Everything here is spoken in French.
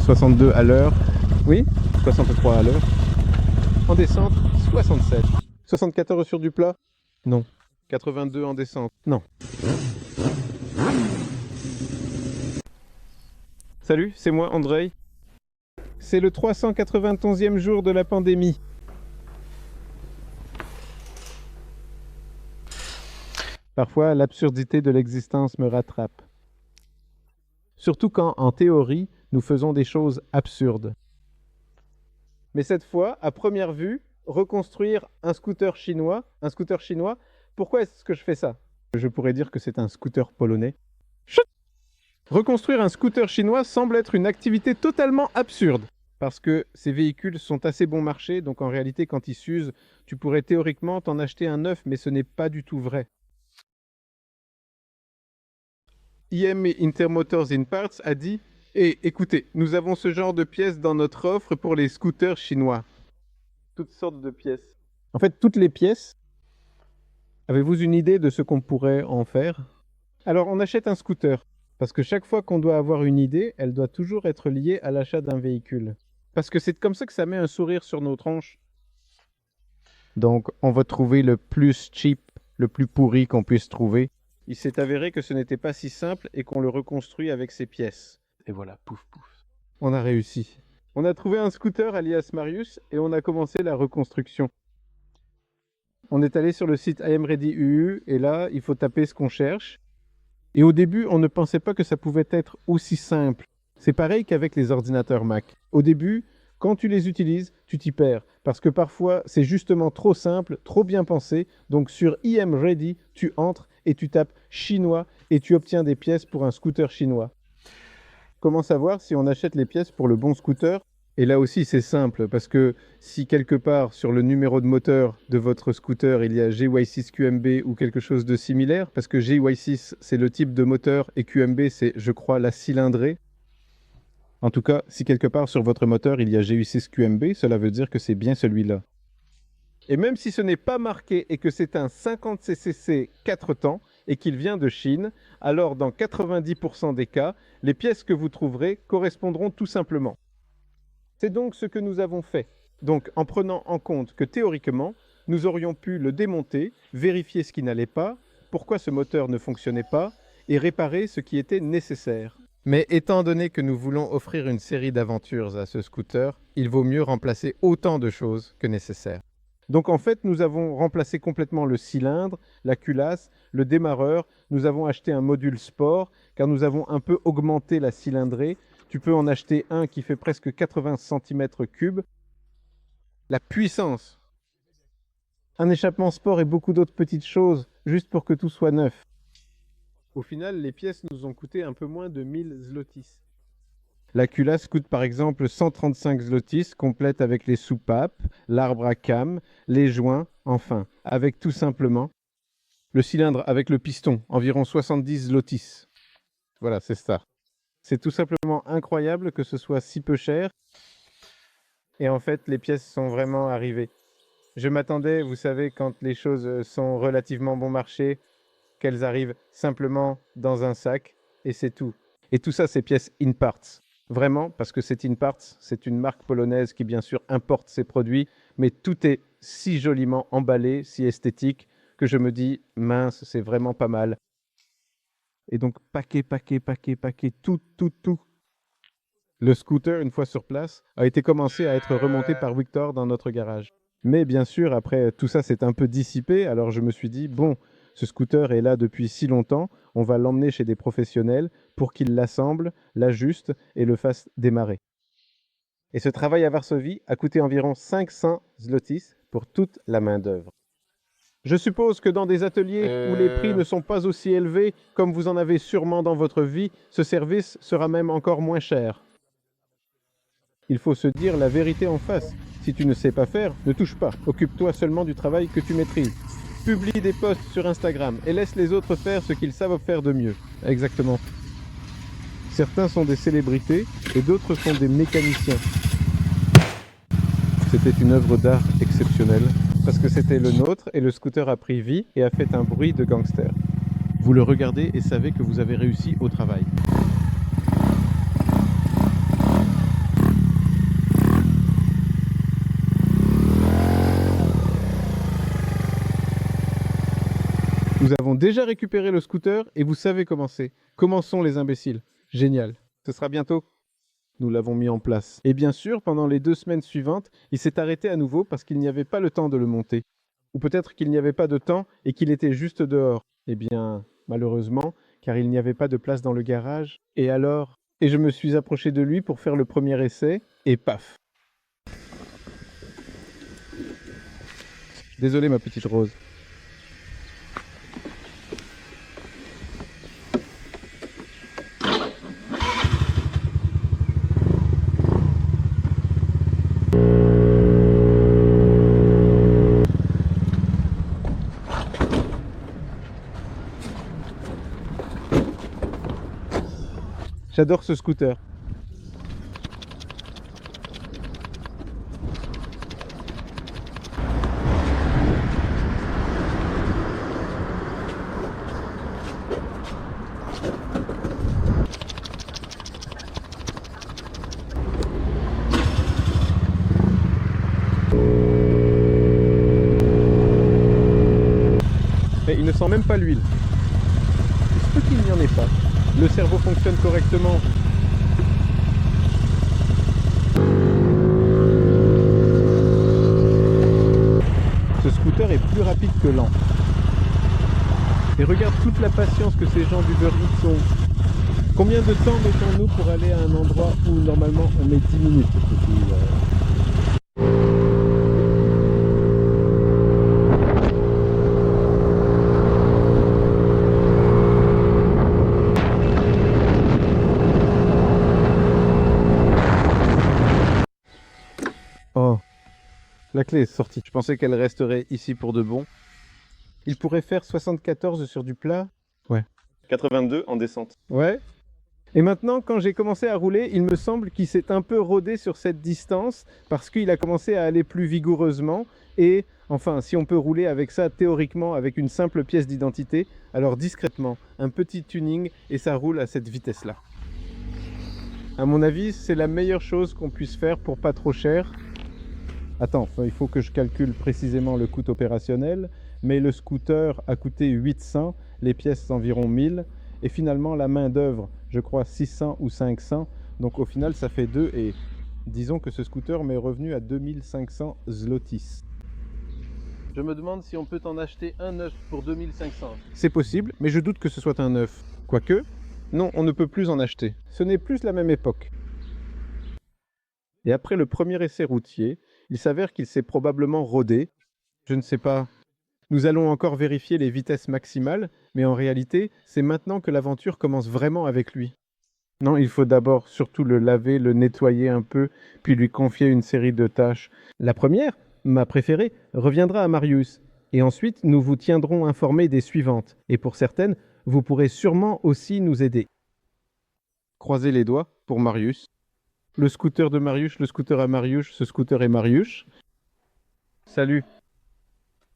62 à l'heure. Oui, 63 à l'heure. En descente, 67. 74 sur du plat? Non. 82 en descente? Non. Salut, c'est moi Andrei. C'est le 391e jour de la pandémie. Parfois, l'absurdité de l'existence me rattrape. Surtout quand, en théorie, nous faisons des choses absurdes. Mais cette fois, à première vue, reconstruire un scooter chinois, pourquoi est-ce que je fais ça? Je pourrais dire que c'est un scooter polonais. Chut! Reconstruire un scooter chinois semble être une activité totalement absurde. Parce que ces véhicules sont assez bon marché, donc en réalité, quand ils s'usent, tu pourrais théoriquement t'en acheter un neuf, mais ce n'est pas du tout vrai. IM Intermotors in Parts a dit « écoutez, nous avons ce genre de pièces dans notre offre pour les scooters chinois. » Toutes sortes de pièces. En fait, toutes les pièces. Avez-vous une idée de ce qu'on pourrait en faire? Alors, on achète un scooter. Parce que chaque fois qu'on doit avoir une idée, elle doit toujours être liée à l'achat d'un véhicule. Parce que c'est comme ça que ça met un sourire sur nos tronches. Donc, on va trouver le plus cheap, le plus pourri qu'on puisse trouver. Il s'est avéré que ce n'était pas si simple et qu'on le reconstruit avec ces pièces. Et voilà, pouf pouf. On a réussi. On a trouvé un scooter alias Marius et on a commencé la reconstruction. On est allé sur le site I Am Ready UU et là, il faut taper ce qu'on cherche. Et au début, on ne pensait pas que ça pouvait être aussi simple. C'est pareil qu'avec les ordinateurs Mac. Au début, quand tu les utilises, tu t'y perds. Parce que parfois, c'est justement trop simple, trop bien pensé. Donc sur I Am Ready, tu entres et tu tapes chinois et tu obtiens des pièces pour un scooter chinois. Comment savoir si on achète les pièces pour le bon scooter? Et là aussi, c'est simple, parce que si quelque part sur le numéro de moteur de votre scooter, il y a GY6QMB ou quelque chose de similaire, parce que GY6, c'est le type de moteur et QMB, c'est, je crois, la cylindrée. En tout cas, si quelque part sur votre moteur, il y a GY6QMB, cela veut dire que c'est bien celui-là. Et même si ce n'est pas marqué et que c'est un 50cc 4 temps et qu'il vient de Chine, alors dans 90% des cas, les pièces que vous trouverez correspondront tout simplement. C'est donc ce que nous avons fait. Donc en prenant en compte que théoriquement, nous aurions pu le démonter, vérifier ce qui n'allait pas, pourquoi ce moteur ne fonctionnait pas, et réparer ce qui était nécessaire. Mais étant donné que nous voulons offrir une série d'aventures à ce scooter, il vaut mieux remplacer autant de choses que nécessaire. Donc en fait, nous avons remplacé complètement le cylindre, la culasse, le démarreur. Nous avons acheté un module sport car nous avons un peu augmenté la cylindrée. Tu peux en acheter un qui fait presque 80 cm3. La puissance. Un échappement sport et beaucoup d'autres petites choses, juste pour que tout soit neuf. Au final, les pièces nous ont coûté un peu moins de 1000 zlotys. La culasse coûte par exemple 135 zlotys, complète avec les soupapes, l'arbre à cames, les joints, enfin, avec tout simplement le cylindre avec le piston, environ 70 zlotys. Voilà, c'est ça. C'est tout simplement incroyable que ce soit si peu cher. Et en fait, les pièces sont vraiment arrivées. Je m'attendais, vous savez, quand les choses sont relativement bon marché, qu'elles arrivent simplement dans un sac, et c'est tout. Et tout ça, c'est pièces in parts. Vraiment, parce que c'est in parts, c'est une marque polonaise qui bien sûr importe ses produits, mais tout est si joliment emballé, si esthétique, que je me dis, mince, c'est vraiment pas mal. Et donc, paquet, tout. Le scooter, une fois sur place, a été commencé à être remonté par Victor dans notre garage. Mais bien sûr, après, tout ça s'est un peu dissipé, alors je me suis dit, bon, ce scooter est là depuis si longtemps, on va l'emmener chez des professionnels pour qu'ils l'assemblent, l'ajustent et le fassent démarrer. Et ce travail à Varsovie a coûté environ 500 zlotys pour toute la main-d'œuvre. Je suppose que dans des ateliers où les prix ne sont pas aussi élevés comme vous en avez sûrement dans votre vie, ce service sera même encore moins cher. Il faut se dire la vérité en face. Si tu ne sais pas faire, ne touche pas. Occupe-toi seulement du travail que tu maîtrises. Publie des posts sur Instagram et laisse les autres faire ce qu'ils savent faire de mieux. Exactement. Certains sont des célébrités et d'autres sont des mécaniciens. C'était une œuvre d'art exceptionnelle parce que c'était le nôtre et le scooter a pris vie et a fait un bruit de gangster. Vous le regardez et savez que vous avez réussi au travail. Nous avons déjà récupéré le scooter et vous savez comment c'est. Commençons les imbéciles. Génial. Ce sera bientôt. Nous l'avons mis en place. Et bien sûr, pendant les 2 semaines suivantes, il s'est arrêté à nouveau parce qu'il n'y avait pas le temps de le monter. Ou peut-être qu'il n'y avait pas de temps et qu'il était juste dehors. Eh bien, malheureusement, car il n'y avait pas de place dans le garage. Et alors? Et je me suis approché de lui pour faire le premier essai, et paf! Désolé ma petite Rose. J'adore ce scooter. Mais il ne sent même pas l'huile. Il se peut qu'il n'y en ait pas. Le cerveau fonctionne correctement. Ce scooter est plus rapide que lent. Et regarde toute la patience que ces gens d'Uber Eats ont. Combien de temps mettons-nous pour aller à un endroit où normalement on met 10 minutes? Oh, la clé est sortie. Je pensais qu'elle resterait ici pour de bon. Il pourrait faire 74 sur du plat. Ouais. 82 en descente. Ouais. Et maintenant, quand j'ai commencé à rouler, il me semble qu'il s'est un peu rodé sur cette distance parce qu'il a commencé à aller plus vigoureusement. Et enfin, si on peut rouler avec ça théoriquement avec une simple pièce d'identité, alors discrètement, un petit tuning et ça roule à cette vitesse-là. À mon avis, c'est la meilleure chose qu'on puisse faire pour pas trop cher. Attends, il faut que je calcule précisément le coût opérationnel, mais le scooter a coûté 800, les pièces environ 1000, et finalement la main d'œuvre, je crois 600 ou 500, donc au final ça fait 2, et disons que ce scooter m'est revenu à 2500 zlotys. Je me demande si on peut en acheter un neuf pour 2500. C'est possible, mais je doute que ce soit un neuf. Quoique, non, on ne peut plus en acheter. Ce n'est plus la même époque. Et après le premier essai routier, il s'avère qu'il s'est probablement rodé. Je ne sais pas. Nous allons encore vérifier les vitesses maximales, mais en réalité, c'est maintenant que l'aventure commence vraiment avec lui. Non, il faut d'abord surtout le laver, le nettoyer un peu, puis lui confier une série de tâches. La première, ma préférée, reviendra à Marius. Et ensuite, nous vous tiendrons informés des suivantes. Et pour certaines, vous pourrez sûrement aussi nous aider. Croisez les doigts pour Marius. Le scooter de Marius, le scooter à Marius, ce scooter est Marius. Salut.